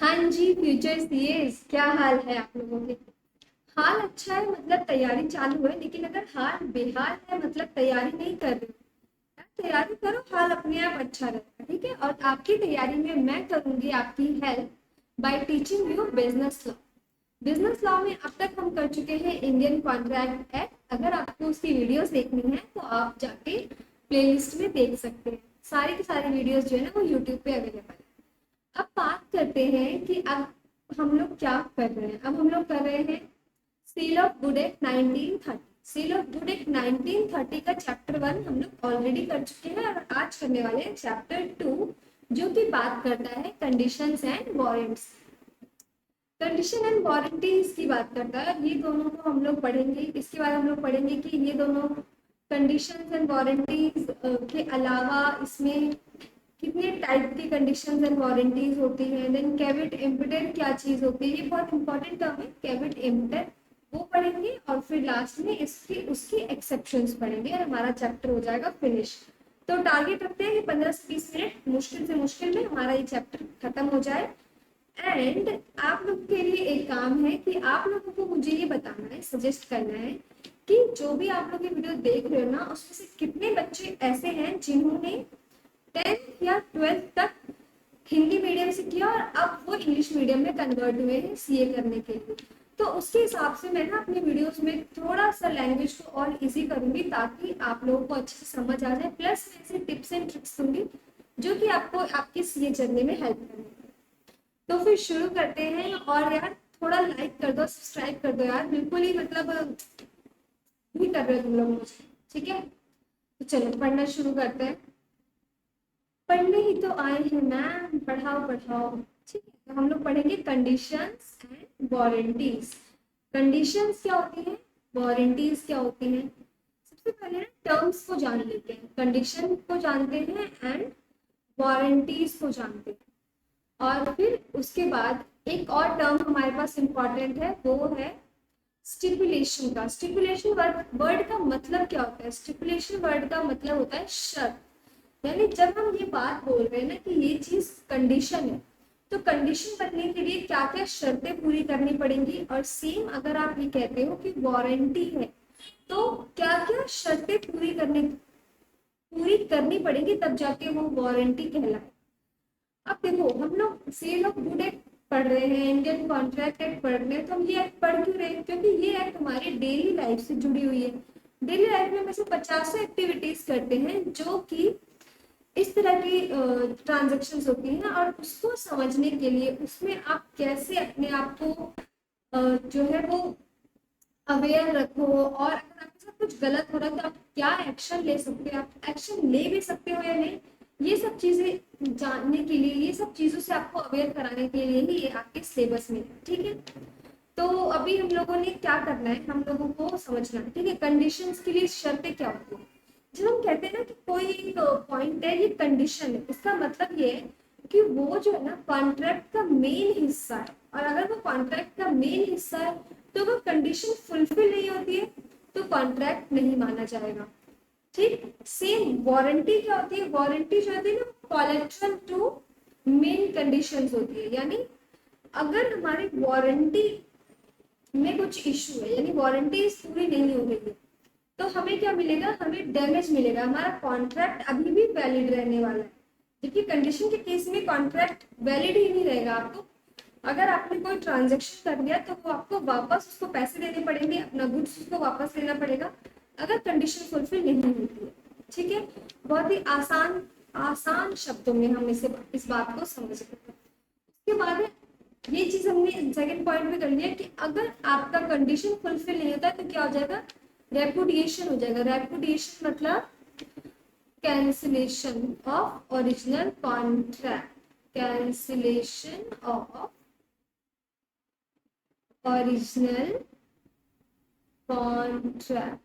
हाँ जी, future CS क्या हाल है आप लोगों के। हाल अच्छा है मतलब तैयारी चालू है, लेकिन अगर हाल बेहाल है मतलब तैयारी नहीं कर रहे हो, यार तैयारी करो, हाल अपने आप अच्छा रहेगा। ठीक है, और आपकी तैयारी में मैं करूंगी आपकी help by teaching you business law. Business law में अब तक हम कर चुके हैं इंडियन कॉन्ट्रैक्ट एक्ट। अगर आपको उसकी वीडियोस देखनी है तो आप जाके प्लेलिस्ट में देख सकते हैं। सारी की सारी वीडियोस जो है ना वो यूट्यूब पे अवेलेबल है। अब बात करते हैं कि अब हम लोग क्या कर रहे हैं। अब हम लोग कर रहे हैं seal of good act 1930। Seal of good act 1930 का चैप्टर 1 हम लोग ऑलरेडी कर चुके हैं और आज करने वाले हैं चैप्टर 2, जो कि बात करता है conditions and warrants. Condition and warranties की बात करता है, ये दोनों को हम लोग पढ़ेंगे। इसके बाद हम लोग पढ़ेंगे कि ये दोनों कंडीशंस एंड वारंटीज के अलावा इसमें कितने टाइप की कंडीशंस एंड वारंटीज होती हैं। देन कैविट एम्पटर क्या चीज होती है, ये बहुत इंपॉर्टेंट टर्म है कैविट एम्पटर, वो पढ़ेंगे। और फिर लास्ट में इसकी उसकी एक्सेप्शंस पढ़ेंगे और हमारा चैप्टर हो जाएगा फिनिश। तो टारगेट रखते हैं कि 15 से 20 मिनट मुश्किल से मुश्किल में हमारा ये चैप्टर खत्म हो जाए। एंड आप लोग के लिए एक काम है कि आप लोगों को मुझे ये बताना है, सजेस्ट करना है कि जो भी आप लोग ये वीडियो देख रहे हो ना, उसमें से कितने बच्चे ऐसे हैं जिन्होंने 10th या 12th तक हिंदी मीडियम से किया और अब वो इंग्लिश मीडियम में कन्वर्ट हुए हैं सीए करने के लिए। तो उसके हिसाब से मैं ना अपनी वीडियोस में थोड़ा सा लैंग्वेज को और इजी करूंगी ताकि आप लोगों को अच्छे से समझ आ जाए। प्लस मैं ऐसे टिप्स एंड ट्रिक्स दूंगी जो कि आपको आपके सीए जर्नी में हेल्प करेंगे। तो फिर शुरू करते हैं। और यार थोड़ा लाइक कर दो, सब्सक्राइब कर दो यार, बिल्कुल ही मतलब नहीं कर रहे हो तुम लोग मुझे। ठीक है, तो चलो पढ़ना शुरू करते हैं। पढ़ने ही तो आए हैं मैम, पढ़ाओ पढ़ाओ। ठीक है, तो हम लोग पढ़ेंगे कंडीशंस एंड वारंटीज। कंडीशंस क्या होती है, वारंटीज क्या होती है। सबसे पहले ना टर्म्स को जान लेते हैं। कंडीशन को जानते हैं एंड वारंटीज को जानते हैं। और फिर उसके बाद एक और टर्म हमारे पास इंपॉर्टेंट है, वो है स्टिपुलेशन का। स्टिपुलेशन वर्ड का मतलब क्या होता है। स्टिपुलेशन वर्ड का मतलब होता है शर्त। यानी जब हम ये बात बोल रहे हैं ना कि ये चीज कंडीशन है, तो कंडीशन बनने के लिए क्या क्या शर्तें पूरी करनी पड़ेंगी। और सेम अगर आप ये कहते हो कि वारंटी है, तो क्या क्या शर्तें पूरी करनी पड़ेंगी, तब जाके वो वारंटी कहलाए। अब देखो, हम लोग सेल ऑफ गुड एक्ट पढ़ रहे हैं, इंडियन कॉन्ट्रैक्ट एक्ट पढ़ रहे हैं, तो हम ये एक्ट पढ़ क्यों रहे हैं, क्योंकि ये एक्ट हमारी डेली लाइफ से जुड़ी हुई है। डेली लाइफ में हम ऐसे 50 एक्टिविटीज करते हैं जो कि इस तरह की ट्रांजेक्शन होती हैं। और उसको समझने के लिए उसमें आप कैसे अपने आप को जो है वो अवेयर रखो, और अगर आपके साथ कुछ गलत हो रहा है तो आप क्या एक्शन ले सकते हो, आप एक्शन ले भी सकते हो या नहीं, ये सब चीजें जानने के लिए, ये सब चीजों से आपको अवेयर कराने के लिए ही ये आपके सिलेबस में है। ठीक है, तो अभी हम लोगों ने क्या करना है, हम लोगों को समझना है। ठीक है, कंडीशंस के लिए शर्तें क्या होती है। जब हम कहते हैं ना कि कोई एक पॉइंट है, ये कंडीशन है, इसका मतलब ये है कि वो जो है ना कॉन्ट्रैक्ट का मेन हिस्सा है। और अगर वो कॉन्ट्रैक्ट का मेन हिस्सा है तो वो कंडीशन फुलफिल नहीं होती है तो कॉन्ट्रैक्ट नहीं माना जाएगा। ठीक, सेम वारंटी क्या होती है। वारंटी जो होती है ना, कोलेटरल टू मेन कंडीशंस होती है। यानी अगर हमारी वारंटी में कुछ इशू है, यानी वारंटी पूरी नहीं हो गई है, तो हमें क्या मिलेगा, हमें डैमेज मिलेगा, हमारा कॉन्ट्रैक्ट अभी भी वैलिड रहने वाला है। जबकि कंडीशन के केस में कॉन्ट्रैक्ट वैलिड ही नहीं रहेगा। आपको अगर आपने कोई ट्रांजेक्शन कर दिया तो वो आपको वापस उसको पैसे देने पड़ेंगे, अपना गुड्स उसको वापस लेना पड़ेगा अगर कंडीशन फुलफिल नहीं होती है। ठीक है, बहुत ही आसान आसान शब्दों में हम इस बात को समझ सकते हैं। उसके बाद ये चीज हमने सेकंड पॉइंट में कर लिया कि अगर आपका कंडीशन फुलफिल नहीं होता तो क्या हो जाएगा, रेपुडिएशन हो जाएगा। रेपुडिएशन मतलब cancellation of original contract. Cancellation of original contract.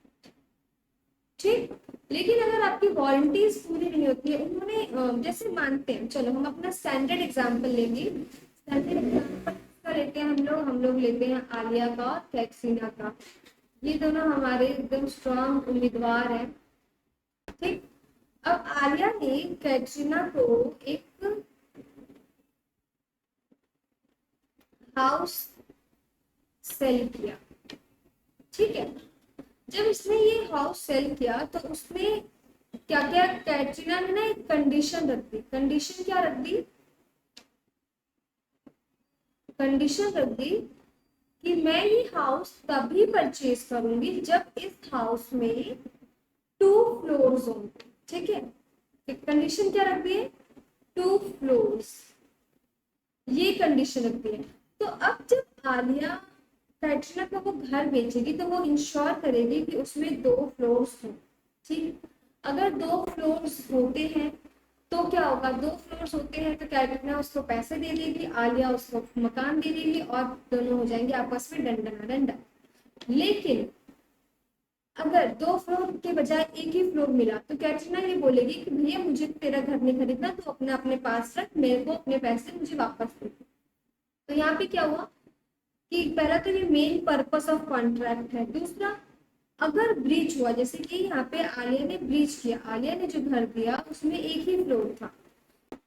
ठीक, लेकिन अगर आपकी वारंटीज पूरी नहीं होती है, उन्होंने जैसे मानते हैं, चलो हम अपना स्टैंडर्ड एग्जांपल लेंगे। स्टैंडर्ड एग्जांपल का लेते हैं हम लोग लेते हैं आलिया का और कैटरीना का। ये दोनों हमारे एकदम स्ट्रॉन्ग उम्मीदवार हैं। ठीक, अब आलिया ने कैटरीना को एक हाउस सेल किया, ठीक है। जब इसने ये हाउस सेल किया तो उसने क्या क्या, कैटरीना ने ना एक कंडीशन रख दी। कंडीशन क्या रख दी? कंडीशन रख दी कि मैं ये हाउस तभी परचेज करूंगी जब इस हाउस में 2 फ्लोर्स होंगे, ठीक है। कंडीशन क्या रख दी है? 2 फ्लोर्स, ये कंडीशन रख दी है। तो अब जब आलिया कैटरीना का वो घर बेचेगी तो वो इंश्योर करेगी कि उसमें 2 फ्लोर्स हो, ठीक। अगर 2 फ्लोर्स होते हैं तो क्या होगा? 2 फ्लोर्स होते हैं तो कैटरीना उसको पैसे दे देगी, आलिया उसको मकान दे देगी और दोनों हो जाएंगे आपस में डंडा डंडा। लेकिन अगर 2 फ्लोर के बजाय एक ही फ्लोर मिला तो कैटरीना ये बोलेगी कि भैया मुझे तेरा घर नहीं खरीदना, तो अपना अपने पास रख, मेरे को अपने पैसे मुझे वापस दे। तो यहाँ पे क्या हुआ कि पहला तो ये मेन पर्पस ऑफ कॉन्ट्रैक्ट है। दूसरा, अगर ब्रीच हुआ, जैसे कि यहाँ पे आलिया ने ब्रीच किया, आलिया ने जो घर दिया उसमें एक ही फ्लोर था,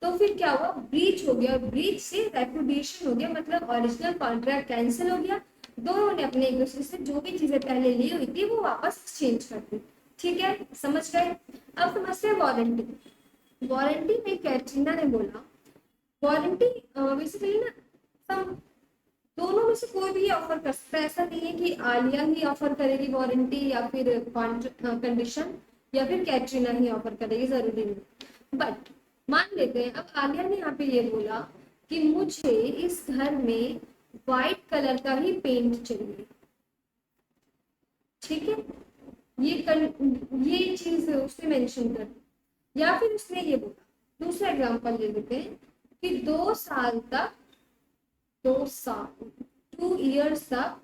तो फिर क्या हुआ? ब्रीच हो गया, ब्रीच से रेपुडिएशन हो गया, मतलब ओरिजिनल कॉन्ट्रैक्ट कैंसिल हो गया। दोनों ने अपने एक दूसरे से जो भी चीजें पहले ली हुई थी वो वापस एक्सचेंज कर दी, ठीक है, समझ गए। अब समझते हैं वारंटी। वारंटी में कैटरीना ने बोला, वारंटी बेसिकली ना सब दोनों में से कोई भी ऑफर कर सकता है। ऐसा नहीं है कि आलिया ही ऑफर करेगी वारंटी या फिर कंडीशन, या फिर कैटरीना ही ऑफर करेगी, जरूरी नहीं। बट मान लेते हैं अब आलिया ने यहाँ पे ये बोला कि मुझे इस घर में व्हाइट कलर का ही पेंट चाहिए, ठीक है। ये चीज उसने मेंशन कर दी। या फिर उसने ये बोला, दूसरा एग्जांपल ले लेते हैं कि 2 साल तक, 2 साल, 2 इयर्स तक,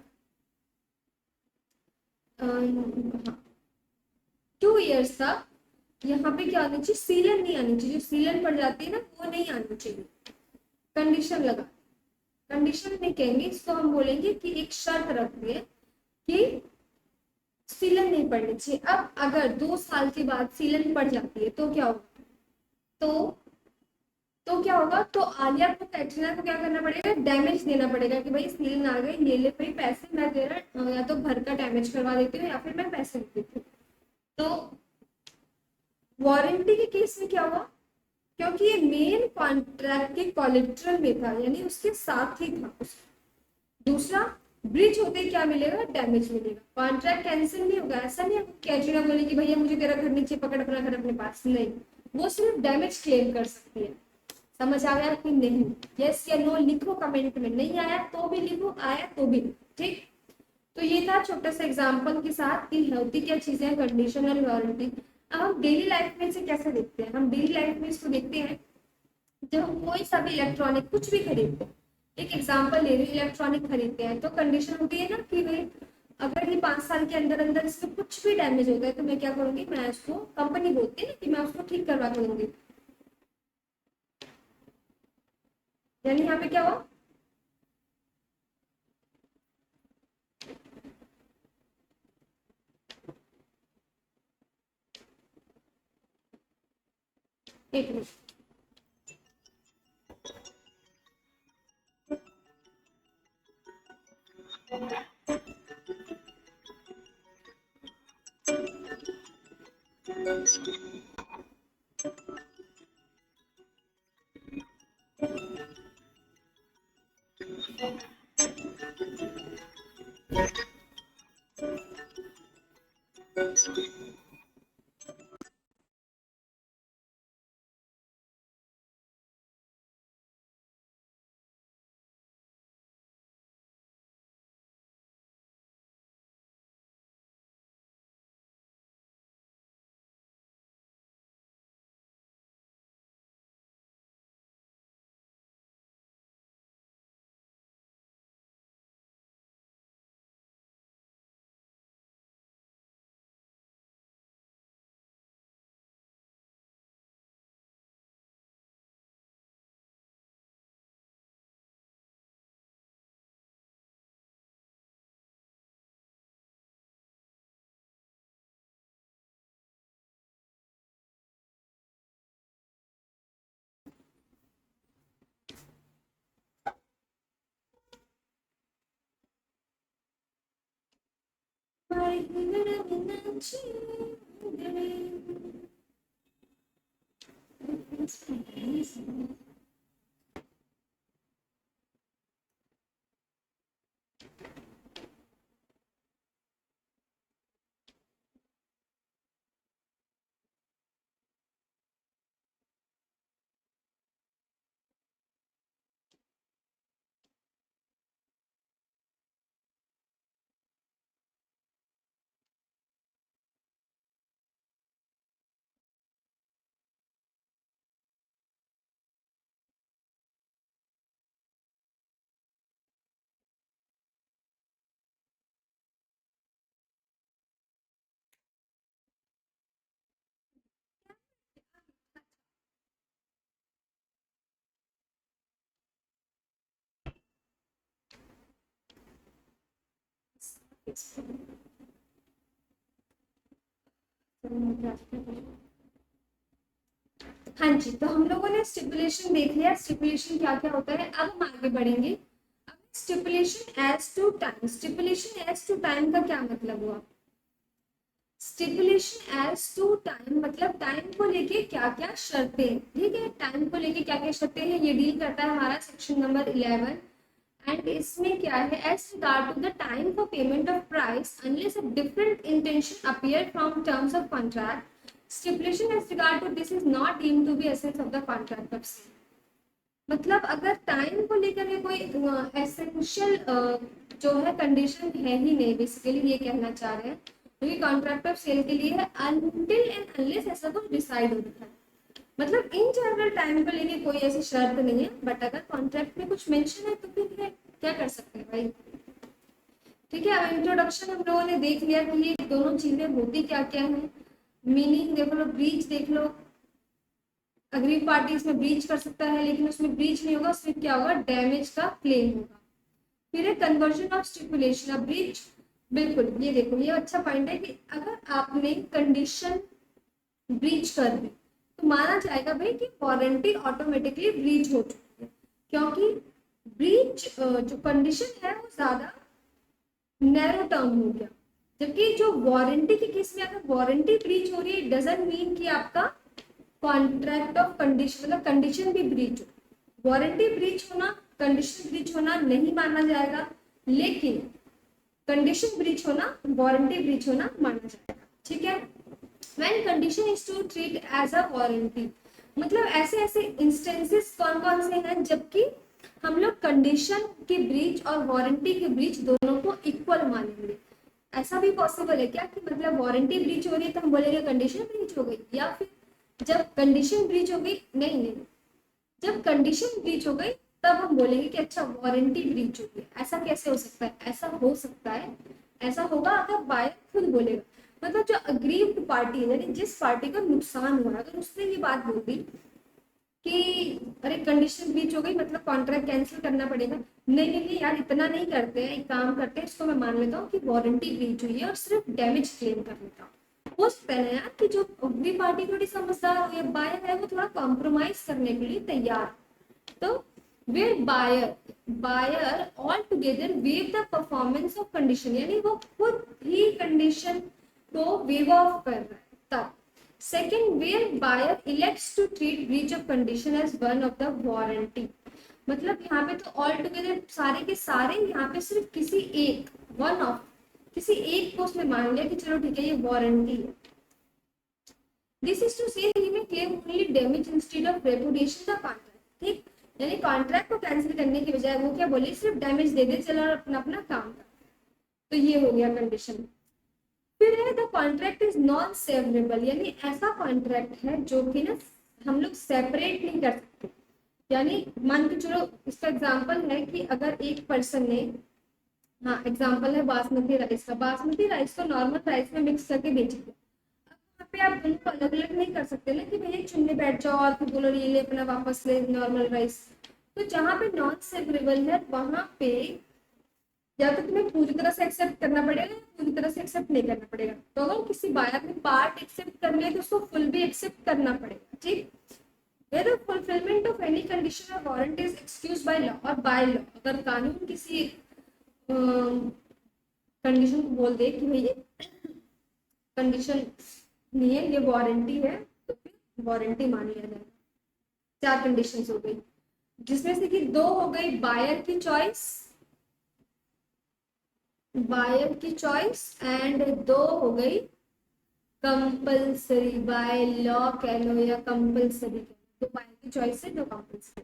हाँ, 2 इयर्स तक यहाँ पे क्या आनी चाहिए? सीलन नहीं आनी चाहिए, जो सीलन पड़ जाती है ना वो नहीं आनी चाहिए। कंडीशन लगा, कंडीशन में कहेंगे इसको, हम बोलेंगे कि एक शर्त रख दिए कि सीलन नहीं पड़नी चाहिए। अब अगर 2 साल के बाद सीलन पड़ जाती है तो क्या होगा? तो क्या होगा? तो आलिया को, कैटरीना को क्या करना पड़ेगा? डैमेज देना पड़ेगा कि भाई सीलन आ गई, ये ले भाई पैसे, मैं तेरा या तो घर का डैमेज करवा देती हूँ या फिर मैं पैसे देती हूँ। तो वारंटी के केस में क्या हुआ? क्योंकि ये मेन कॉन्ट्रैक्ट के कोलेट्रल में था, यानी उसके साथ ही था। दूसरा, ब्रिज होते क्या मिलेगा? डैमेज मिलेगा। कॉन्ट्रैक्ट कैंसिल नहीं होगा, ऐसा नहीं है कैटरीना बोले कि भैया मुझे तेरा घर नीचे पकड़, अपना घर अपने पास, नहीं, वो सिर्फ डैमेज क्लेम कर सकती है। समझ आ गया कि नहीं? यस या नो लिखो कमेंट में, नहीं आया तो भी लिखो, आया तो भी, ठीक। तो ये था छोटा सा एग्जांपल के साथ कि होती क्या चीजें कंडीशनल वारंटी। अब हम डेली लाइफ में इसे कैसे देखते हैं? हम डेली लाइफ में इसको देखते हैं जब हम कोई सा भी इलेक्ट्रॉनिक कुछ भी खरीदते हैं। एक एग्जांपल ले रही हूँ, इलेक्ट्रॉनिक खरीदते हैं तो कंडीशन होती है ना कि भाई अगर ये 5 साल के अंदर अंदर इसमें कुछ भी डैमेज होता है तो मैं क्या करूंगी? मैं उसको, कंपनी बोलती है ना कि मैं उसको ठीक करवा के दूंगी। यानी यहाँ पे क्या हुआ? एक मिनट। हाँ जी, तो हम लोगों ने स्टिपुलेशन देख लिया, स्टिपुलेशन क्या क्या होता है। अब हम आगे बढ़ेंगे। अब stipulation as to time, stipulation as to time का क्या मतलब हुआ? स्टिपुलेशन एज टू टाइम मतलब टाइम को लेके क्या क्या शर्तें, ठीक है, टाइम को लेके क्या क्या शर्तें हैं, ये डील करता है हमारा सेक्शन नंबर 11। एंड इसमें क्या है, as regard to the time for payment of price unless a different intention appear from terms of contract, stipulation as regard to this is not deemed to be essence of the contract of sale. मतलब अगर time को लेकर के कोई essential जो है condition है ही नहीं, बेसिकली ये कहना चाह रहे हैं, क्योंकि कॉन्ट्रैक्ट ऑफ सेल के लिए है अनटिल एंड अनलेस ऐसा कुछ डिसाइड होता है। मतलब इन जनरल टाइम को लेके कोई ऐसी शर्त नहीं है, बट अगर कॉन्ट्रैक्ट में कुछ मेंशन है तो फिर है, क्या कर सकते हैं भाई। ठीक है, अब इंट्रोडक्शन हम लोगों ने देख लिया कि ये दोनों चीजें होती क्या क्या है। मीनिंग देख लो, ब्रीच देख लो, अग्रीड पार्टी इसमें ब्रीच कर सकता है, लेकिन उसमें ब्रीच नहीं होगा, सिर्फ क्या होगा, डैमेज का क्लेम होगा। फिर है कन्वर्जन ऑफ स्टिपुलेशन, अब ब्रीच, बिल्कुल ये देखो, ये अच्छा पॉइंट है कि अगर आपने कंडीशन ब्रीच कर दी तो माना जाएगा भाई कि वारंटी ऑटोमेटिकली ब्रीच हो चुकी है, क्योंकि ब्रीच जो कंडीशन है वो ज्यादा नैरो टर्म हो गया। जबकि जो वारंटी के केस में अगर वारंटी ब्रीच हो रही है, डजंट मीन कि आपका कॉन्ट्रैक्ट ऑफ कंडीशन मतलब कंडीशन भी ब्रीच हो। वारंटी ब्रीच होना, कंडीशन ब्रीच होना नहीं माना जाएगा, लेकिन कंडीशन ब्रीच होना, वारंटी ब्रीच होना माना जाएगा। ठीक है, when condition is to treat as a warranty, मतलब ऐसे ऐसे इंस्टेंसेस कौन कौन से हैं जबकि हम लोग कंडीशन की ब्रीच और वारंटी की ब्रीच दोनों को इक्वल मानेंगे। ऐसा भी पॉसिबल है क्या कि मतलब वारंटी ब्रीच हो रही है तो हम बोलेंगे कंडीशन ब्रीच हो गई, या फिर जब कंडीशन ब्रीच हो गई, नहीं नहीं, जब कंडीशन ब्रीच हो गई तब हम बोलेंगे कि अच्छा वारंटी ब्रीच हो गई। ऐसा कैसे हो सकता है? ऐसा हो सकता है, ऐसा होगा अगर बायर खुद बोलेगा। मतलब जो अग्रीव्ड पार्टी है, यानी जिस पार्टी को नुकसान हुआ, अगर उसने ये बात बोल दी कि अरे कंडीशन ब्रीच हो गई मतलब कॉन्ट्रैक्ट कैंसिल करना पड़ेगा, नहीं नहीं नहीं यार, इतना नहीं करते हैं, एक काम करते हैं, इसको मैं मान लेता हूँ कि वारंटी ब्रीच हुई है और सिर्फ डैमेज क्लेम कर लेता हूँ। हो सकता है यार कि जो अग्री पार्टी थोड़ी समझदार हो या बायर है वो थोड़ा कॉम्प्रोमाइज करने के लिए तैयार, तो वे buyer all together waive the performance of condition, यानी वो खुद ही कंडीशन को वेव ऑफ कर रहा है तब। Second, where buyer elects to treat breach of condition as one of the warranty, मतलब यहाँ पे तो ऑल टुगेदर सारे के सारे, यहाँ पे सिर्फ किसी एक, वन ऑफ, किसी एक को उसने मान लिया कि चलो ठीक है ये वारंटी है। दिस इज टू से ही में claim only damage instead of reputation the contract, ठीक, यानी कॉन्ट्रैक्ट को कैंसिल करने की बजाय वो क्या बोले, सिर्फ डैमेज दे दे चलो और अपना अपना काम कर, तो ये हो गया कंडीशन। फिर है द कॉन्ट्रैक्ट इज नॉन सेवरेबल, यानी ऐसा कॉन्ट्रैक्ट है जो कि ना हम लोग सेपरेट नहीं कर सकते। यानी मान के चलो, इसका एग्जांपल है कि अगर एक पर्सन ने, हाँ एग्जांपल है बासमती राइस का, बासमती राइस को नॉर्मल राइस में मिक्स करके बेच दिया, यहाँ पे आप दोनों को अलग अलग नहीं कर सकते ना कि भैया चुनने बैठ जाओ और फिर बोलो ये ले अपना वापस ले नॉर्मल राइस। तो जहाँ पे नॉन सेवरेबल है वहां पे या तो तुम्हें पूरी तरह से एक्सेप्ट करना पड़ेगा या पूरी तरह से एक्सेप्ट नहीं करना पड़ेगा। तो अगर किसी बायर ने पार्ट एक्सेप्ट कर लिया तो उसको फुल भी एक्सेप्ट करना पड़ेगा, ठीक। Whether fulfillment of any condition or warrant is excused by law, और by law अगर कानून किसी कंडीशन को बोल दे कि भाई ये कंडीशन नहीं है, ये वारंटी है, तो फिर वारंटी मान लिया जाएगा। 4 कंडीशंस हो गई, जिसमें से कि 2 हो गई बायर की चॉइस, बायर की चॉइस, एंड 2 हो गई कंपल्सरी, बाय लॉ कह लो या कंपल्सरी, तो बायर की चॉइस है, 2 कंपल्सरी।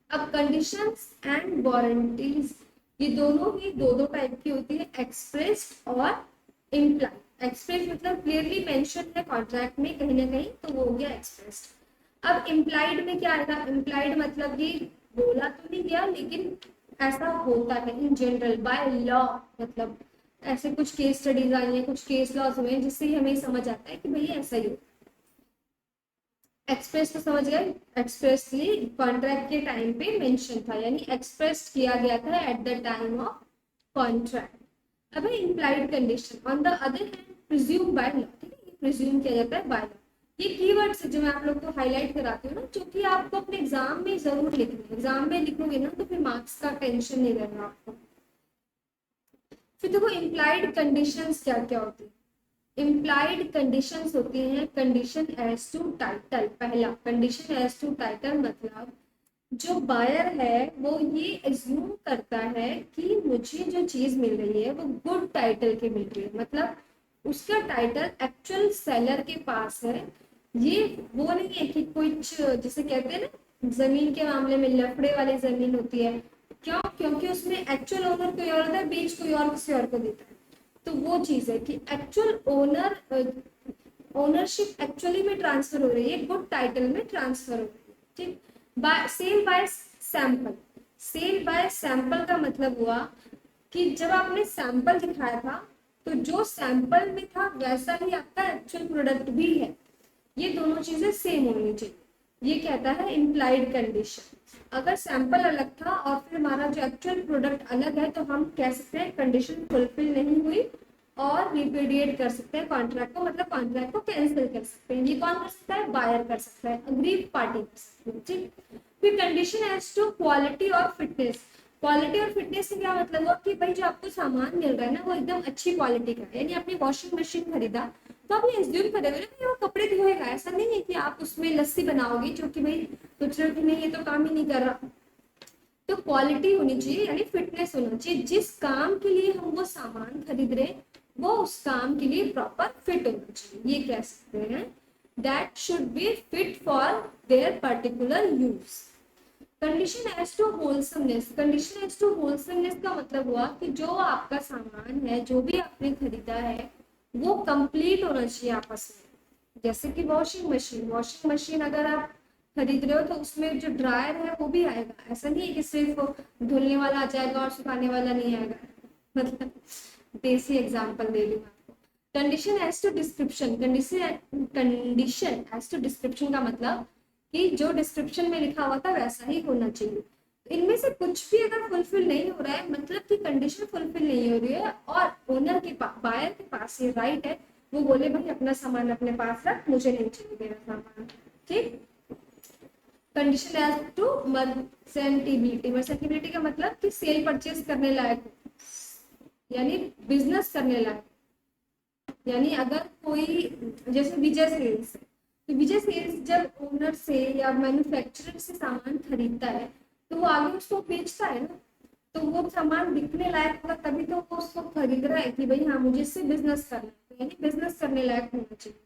अब कंडीशंस एंड वारंटीज ये दोनों ही 2 टाइप की होती है, एक्सप्रेस्ड और इम्प्लाइड। एक्सप्रेस मतलब क्लियरली मेंशन है कॉन्ट्रैक्ट में कहीं ना कहीं, तो वो हो गया एक्सप्रेस्ड। अब इम्प्लाइड में क्या आएगा? इम्प्लाइड मतलब कि बोला तो नहीं गया लेकिन ऐसा होता है इन जनरल बाय लॉ, मतलब ऐसे कुछ केस स्टडीज आई हैं, कुछ केस लॉज हुए हैं, जिससे हमें समझ आता है कि भाई ऐसा ही होता है। एक्सप्रेस तो समझ गए, एक्सप्रेसली कॉन्ट्रैक्ट के टाइम पे मेंशन था, यानी एक्सप्रेस किया गया था at the time of contract. अब implied condition on the other hand presume by law, ठीक है, ये प्रिज्यूम किया जाता है बाय लॉ। ये कीवर्ड्स जो मैं आप लोग को हाईलाइट कराती हूँ ना, जो कि आपको अपने एग्जाम में जरूर लिखना है, एग्जाम में लिखोगे ना तो फिर मार्क्स का टेंशन नहीं रहना आपको। फिर देखो इम्प्लाइड कंडीशंस क्या क्या होती है। इम्प्लाइड कंडीशंस होती हैं कंडीशन एज टू टाइटल। पहला कंडीशन एज टू टाइटल मतलब जो बायर है वो ये एज्यूम करता है कि मुझे जो चीज मिल रही है वो गुड टाइटल की मिल रही है, मतलब उसका टाइटल एक्चुअल सेलर के पास है। ये वो नहीं है कि कुछ जिसे कहते हैं ना जमीन के मामले में लफड़े वाली जमीन होती है, क्यों? क्योंकि उसमें एक्चुअल ओनर कोई और होता है, बीच कोई और किसी और को देता है। तो वो चीज है कि एक्चुअल ओनर, ओनरशिप एक्चुअली में ट्रांसफर हो रही है, गुड टाइटल में ट्रांसफर हो रही है, ठीक। By sale by sample, sale by sample का मतलब हुआ कि जब आपने सैंपल दिखाया था तो जो सैंपल में था वैसा ही आपका एक्चुअल प्रोडक्ट भी है, ये दोनों चीजें सेम होनी चाहिए, ये कहता है इम्प्लाइड कंडीशन। अगर सैंपल अलग था और फिर हमारा जो एक्चुअल प्रोडक्ट अलग है तो हम कह सकते हैं कंडीशन फुलफिल नहीं हुई और रिपीडिएट कर सकते हैं कॉन्ट्रैक्ट को, मतलब कॉन्ट्रैक्ट को कैंसिल कर सकते हैं। ये कौन कर सकता है? बायर कर सकता है, अग्रीड पार्टी कर सकती है, ठीक। फिर कंडीशन एज टू क्वालिटी और फिटनेस। क्वालिटी और फिटनेस से क्या मतलब हुआ कि भाई जो आपको सामान मिल रहा है ना वो एकदम अच्छी क्वालिटी का है, यानी आपने वॉशिंग मशीन खरीदा तो आप ये एज्यूम करोगे ना कि वो कपड़े धोएगा, ऐसा नहीं है कि आप उसमें लस्सी बनाओगे जो कि भाई सोच रहे हो कि नहीं ये तो काम ही नहीं कर रहा। तो क्वालिटी होनी चाहिए यानी फिटनेस होना चाहिए, जिस काम के लिए हम वो सामान खरीद रहे हैं वो उस काम के लिए प्रॉपर फिट होना चाहिए, ये कह सकते हैं that should be fit for their particular use. Condition as to wholesomeness, condition as to wholesomeness का मतलब हुआ कि जो आपका सामान है, जो भी आपने खरीदा है वो कंप्लीट होना चाहिए आपस में। जैसे कि वॉशिंग मशीन, वॉशिंग मशीन अगर आप खरीद रहे हो तो उसमें जो ड्रायर है वो भी आएगा, ऐसा नहीं है कि सिर्फ धुलने वाला आ जाएगा और सुखाने वाला नहीं आएगा मतलब देसी एग्जांपल दे रही हूँ आपको। Condition as to description, condition as to description का मतलब कि जो डिस्क्रिप्शन में लिखा हुआ था वैसा ही होना चाहिए। इनमें से कुछ भी अगर फुलफिल नहीं हो रहा है मतलब कि कंडीशन फुलफिल नहीं हो रही है और ओनर के पास, बायर के पास ये राइट है, वो बोले भाई अपना सामान अपने पास रख, मुझे नहीं चाहिए मेरा सामान, ठीक। कंडीशन एज टू मर्चेंटेबिलिटी, मर्चेंटेबिलिटी का मतलब कि सेल परचेज करने लायक, यानी बिजनेस करने लायक। यानी अगर कोई जैसे विजय सेल्स, तो विजय सेल्स जब ओनर से या मैन्युफैक्चरर से सामान खरीदता है तो वो आगे उसको बेचता है ना, तो वो सामान बिकने लायक होगा तभी तो वो उसको खरीद रहा है कि भाई हाँ मुझे इससे बिजनेस करना है, यानी बिजनेस करने लायक होना चाहिए।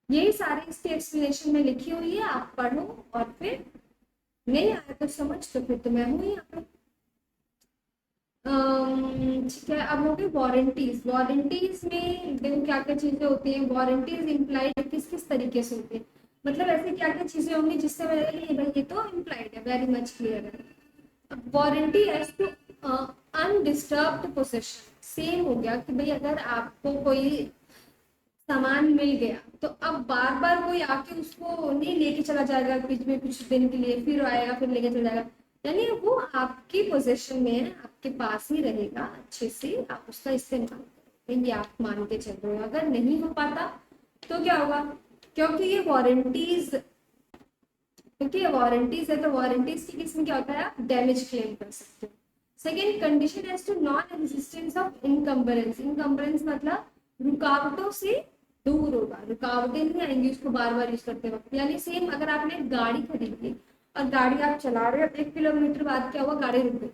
यही सारी इसकी एक्सप्लेनेशन में लिखी हुई है, आप पढ़ो और फिर नहीं आया तो समझ, तो फिर तो मैं हूँ यहाँ पे। ठीक है, अब हो गई वारंटीज। वारंटीज में देखो क्या क्या चीजें होती हैं, वारंटीज इम्प्लाइड किस किस तरीके से होती है, मतलब ऐसी क्या क्या चीजें होंगी जिससे मेरे लिए भाई ये तो इम्प्लाइड है, वेरी मच क्लियर है। अब warranty as to undisturbed possession, same हो गया कि भाई अगर आपको कोई सामान मिल गया तो अब बार बार कोई आके उसको नहीं लेके चला जाएगा बीच में कुछ दिन के लिए, फिर आएगा फिर लेके चला जाएगा, यानी वो आपकी पोजीशन में है, आपके पास ही रहेगा, अच्छे से आप उसका इस्तेमाल करेंगे, ये आप मान के चल रहे हो। अगर नहीं हो पाता तो क्या होगा, क्योंकि ये वारंटीज, क्योंकि ये वारंटीज है तो वारंटीज की किस्म क्या होता है, आप डैमेज क्लेम कर सकते हो। Second, condition as to non existence of encumbrance. Encumbrance मतलब रुकावटों से दूर होगा, रुकावटें नहीं आएंगी उसको बार बार यूज करते वक्त। यानी सेम अगर आपने गाड़ी खरीदी और गाड़ी आप चला रहे हो, 1 किलोमीटर बाद क्या हुआ, गाड़ी रुक गई,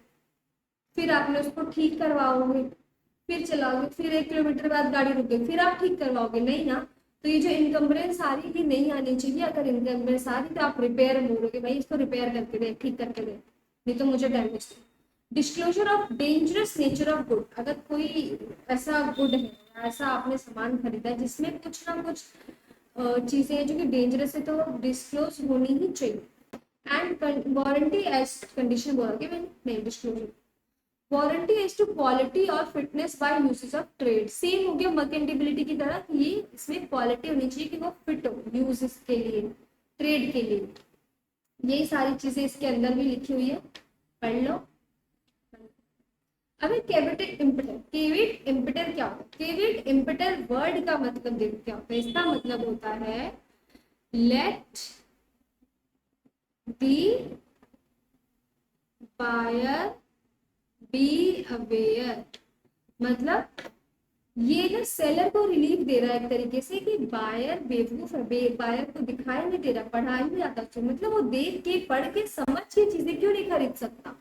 फिर आपने उसको ठीक करवाओगे, फिर चलाओगे, फिर 1 किलोमीटर बाद गाड़ी रुक गई, फिर आप ठीक करवाओगे, नहीं ना। तो ये जो इनकम्बरेंस आ रही है नहीं आनी चाहिए। अगर इनकम्बरेंस आ रही तो आप रिपेयर बोलोगे, भाई इसको रिपेयर करके दे, ठीक करके दे, नहीं तो मुझे damage they. Disclosure of dangerous nature of good. अगर कोई ऐसा गुड है, ऐसा आपने सामान खरीदा है जिसमें कुछ ना कुछ चीजें हैं जो कि डेंजरस है, तो वो डिस्क्लोज होनी ही चाहिए। एंड वारंटी एज कंडीशन बोलोगे, मैंने नहीं, disclosure warranty as to quality और fitness by usage of trade. Same हो गया मर्केंटेबिलिटी की तरह, ये इसमें क्वालिटी होनी चाहिए कि वो फिट हो यूजेस के लिए, ट्रेड के लिए। यही सारी चीजें इसके अंदर भी लिखी हुई है, पढ़ लो। अभी केविट इम्पिटर, केविट इम्पिटर क्या होता है? केविट इम्पिटर वर्ड का मतलब देखो क्या होता है। इसका मतलब होता है let the buyer be aware. मतलब ये ना सेलर को रिलीफ दे रहा है एक तरीके से कि बायर बेवकूफ है, बायर को दिखाई नहीं दे रहा, पढ़ाई नहीं आता उसको, मतलब वो देख के पढ़ के समझ के चीजें क्यों नहीं खरीद सकता,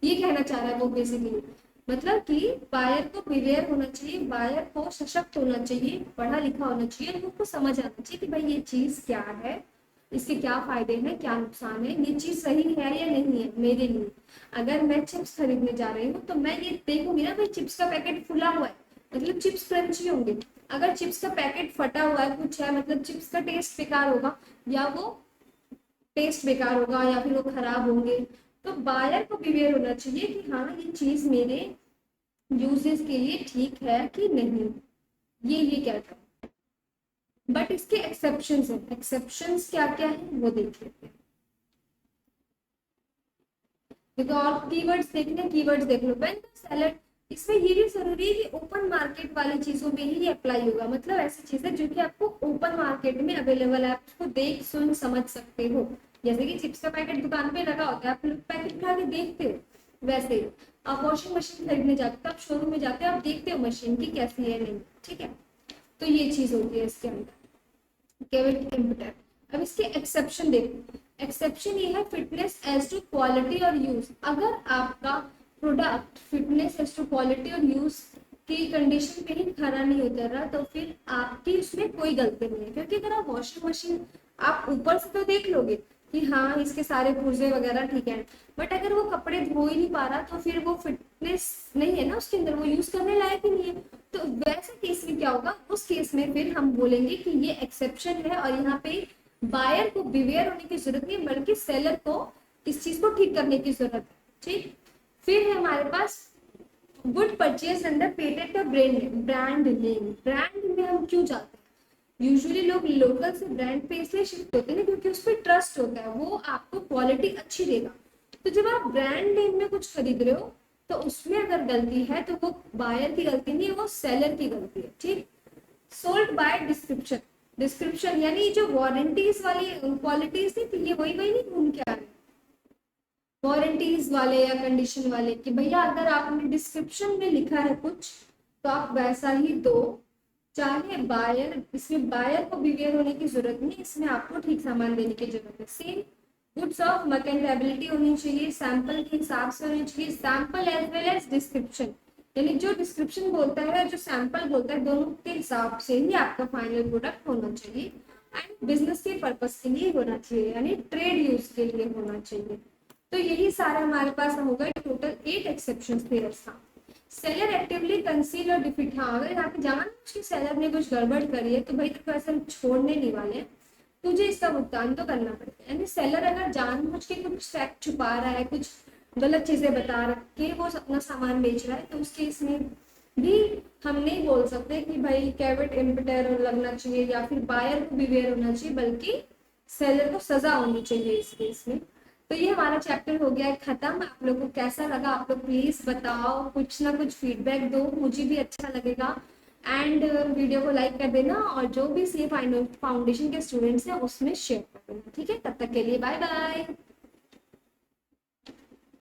ये कहना चाह रहा है वो बेसिकली। मतलब कि बायर को प्रिवेयर होना चाहिए, बायर को सशक्त होना चाहिए, पढ़ा लिखा होना चाहिए, उनको समझ आना चाहिए कि भाई ये चीज क्या है, इसके क्या फायदे हैं, क्या नुकसान है, ये चीज सही है या नहीं है मेरे लिए। अगर मैं चिप्स खरीदने जा रही हूँ तो मैं ये देखूंगी ना भाई चिप्स का पैकेट खुला हुआ है, मतलब चिप्स क्रंची होंगे। अगर चिप्स का पैकेट फटा हुआ है, कुछ है, मतलब चिप्स का टेस्ट बेकार होगा, या वो टेस्ट बेकार होगा, या फिर वो खराब होंगे। तो बायर को प्रिवेयर होना चाहिए कि हाँ ये चीज मेरे यूजेस के लिए ठीक है कि नहीं, ये कहता है। बट इसके एक्सेप्शंस हैं, एक्सेप्शंस क्या क्या है वो देख लेते हैं। देखो और कीवर्ड्स देखने, कीवर्ड्स देख लो। व्हेन द सेलर, इसमें ये भी जरूरी है कि ओपन मार्केट वाली चीजों में ही अप्लाई होगा। मतलब ऐसी चीजें जो कि आपको ओपन मार्केट में अवेलेबल है, आप उसको देख सुन समझ सकते हो। जैसे कि चिप्स का पैकेट दुकान पे लगा होता है, आप पैकेट उठा के देखते हो। वैसे आप वॉशिंग मशीन खरीदने जाते हो, आप शोरूम में जाते हो, आप देखते हो मशीन की कैसी है नहीं, ठीक है। तो ये चीज होती है इसके अंदर केविट इम्पिटर। अब इसके एक्सेप्शन देखो। एक्सेप्शन ये है फिटनेस एज टू क्वालिटी और यूज। अगर आपका product fitness as to quality और यूज की कंडीशन पे ही खरा नहीं उतर रहा, तो फिर आपकी उसमें कोई गलती नहीं है। क्योंकि अगर आप वॉशिंग मशीन आप ऊपर से तो देख लोगे कि हाँ इसके सारे पुर्जे वगैरह ठीक है, बट अगर वो कपड़े धो ही नहीं पा रहा तो फिर वो फिटनेस नहीं है ना उसके अंदर, वो यूज करने लायक ही नहीं है। तो वैसे केस में क्या होगा, उस केस में फिर हम बोलेंगे कि ये एक्सेप्शन है और यहाँ पे बायर को बिवेयर होने की जरूरत नहीं, बल्कि सेलर को इस चीज को ठीक करने की जरूरत है, ठीक। फिर है हमारे पास गुड परचेज अंडर पेटेंट और ब्रांड नेम। ब्रांड में हम क्यों जाते हैं, यूजुअली लोग लोकल से ब्रांड पे इसलिए शिफ्ट होते हैं क्योंकि उस पर ट्रस्ट होता है, वो आपको क्वालिटी अच्छी देगा। तो जब आप ब्रांड नेम में कुछ खरीद रहे हो तो उसमें अगर गलती है तो वो बायर की गलती नहीं है, वो सेलर की गलती है, ठीक। सोल्ड बाय डिस्क्रिप्शन, डिस्क्रिप्शन यानी जो वारंटीज वाली क्वालिटीज थी, तो ये वही नहीं घूम के आ रहे वारंटीज वाले या कंडीशन वाले कि भैया अगर आपने डिस्क्रिप्शन में लिखा है कुछ तो आप वैसा ही दो, चाहे बायर, इसमें बायर को बिवेयर होने की जरूरत नहीं, इसमें आपको ठीक सामान देने की जरूरत है। सेम गुड्स ऑफ मर्केंटेबिलिटी होनी चाहिए, सैंपल के हिसाब से होनी चाहिए, sample as well as description, यानी जो डिस्क्रिप्शन बोलता है जो सैंपल बोलता है दोनों के हिसाब से ही आपका फाइनल प्रोडक्ट होना चाहिए। एंड बिजनेस के पर्पस के लिए होना चाहिए, यानी ट्रेड यूज के लिए होना चाहिए। तो यही सारा हमारे पास हो गए, टोटल 8 एक्सेप्शन थे ऐसा। सेलर एक्टिवली कंसील और डिफीट, हाँ अगर यहाँ पे जान कि सेलर ने कुछ गड़बड़ करी है तो भाई तेरे को ऐसा छोड़ने नहीं वाले, तुझे इसका भुगतान तो करना पड़ेगा। यानी सेलर अगर जानबूझ के कुछ फैक्ट छुपा रहा है, कुछ गलत चीजें बता के वो अपना सामान बेच रहा है, तो उस केस में भी हम नहीं बोल सकते कि भाई केविट इम्पिटर लगना चाहिए या फिर बायर को बिवेयर होना चाहिए, बल्कि सेलर को सजा होनी चाहिए इस केस में। तो ये हमारा चैप्टर हो गया है खत्म। आप लोगों को कैसा लगा आप लोग प्लीज बताओ, कुछ ना कुछ फीडबैक दो, मुझे भी अच्छा लगेगा। एंड वीडियो को लाइक कर देना और जो भी सी फाउंडेशन के स्टूडेंट्स हैं उसमें शेयर कर देना, ठीक है। तब तक के लिए बाय बाय।